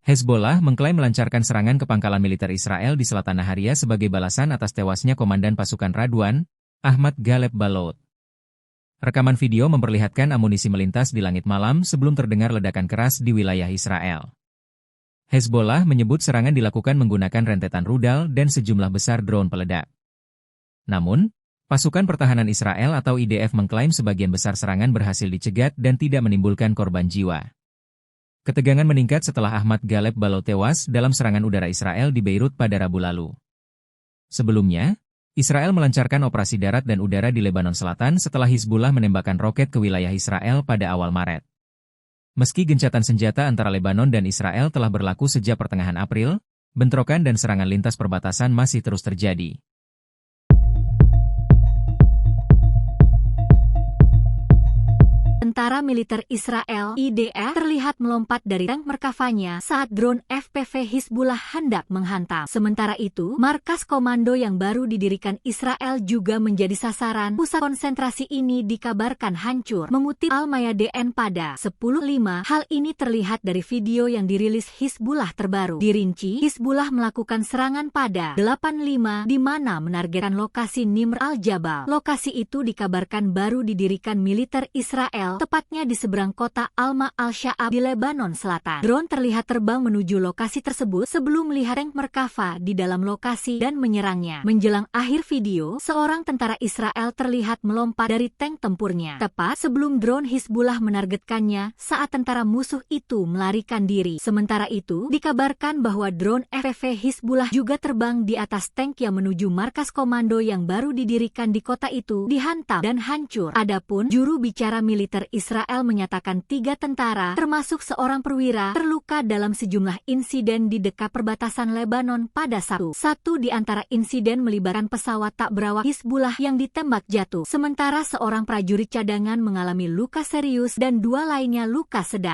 Hezbollah mengklaim melancarkan serangan ke pangkalan militer Israel di selatan Naharia sebagai balasan atas tewasnya Komandan Pasukan Radwan, Ahmad Galeb Balot. Rekaman video memperlihatkan amunisi melintas di langit malam sebelum terdengar ledakan keras di wilayah Israel. Hezbollah menyebut serangan dilakukan menggunakan rentetan rudal dan sejumlah besar drone peledak. Namun, Pasukan Pertahanan Israel atau IDF mengklaim sebagian besar serangan berhasil dicegat dan tidak menimbulkan korban jiwa. Ketegangan meningkat setelah Ahmad Galeb Balot tewas dalam serangan udara Israel di Beirut pada Rabu lalu. Sebelumnya, Israel melancarkan operasi darat dan udara di Lebanon Selatan setelah Hizbullah menembakkan roket ke wilayah Israel pada awal Maret. Meski gencatan senjata antara Lebanon dan Israel telah berlaku sejak pertengahan April, bentrokan dan serangan lintas perbatasan masih terus terjadi. Tentara militer Israel (IDF) terlihat melompat dari tank Merkavanya saat drone FPV Hizbullah hendak menghantam. Sementara itu, markas komando yang baru didirikan Israel juga menjadi sasaran. Pusat konsentrasi ini dikabarkan hancur. Mengutip Al-Mayadeen pada 10.5, hal ini terlihat dari video yang dirilis Hizbullah terbaru. Dirinci, Hizbullah melakukan serangan pada 8.5 di mana menargetkan lokasi Nimr al-Jabal. Lokasi itu dikabarkan baru didirikan militer Israel, tepatnya di seberang kota Alma al-Sha'ab di Lebanon Selatan. Drone terlihat terbang menuju lokasi tersebut sebelum melihat tank Merkava di dalam lokasi dan menyerangnya. Menjelang akhir video, seorang tentara Israel terlihat melompat dari tank tempurnya, tepat sebelum drone Hizbullah menargetkannya saat tentara musuh itu melarikan diri. Sementara itu, dikabarkan bahwa drone FPV Hizbullah juga terbang di atas tank yang menuju markas komando yang baru didirikan di kota itu, dihantam dan hancur. Adapun juru bicara militer Israel menyatakan 3 tentara, termasuk seorang perwira, terluka dalam sejumlah insiden di dekat perbatasan Lebanon pada Sabtu. Satu di antara insiden melibatkan pesawat tak berawak Hizbullah yang ditembak jatuh, sementara seorang prajurit cadangan mengalami luka serius dan 2 lainnya luka sedang.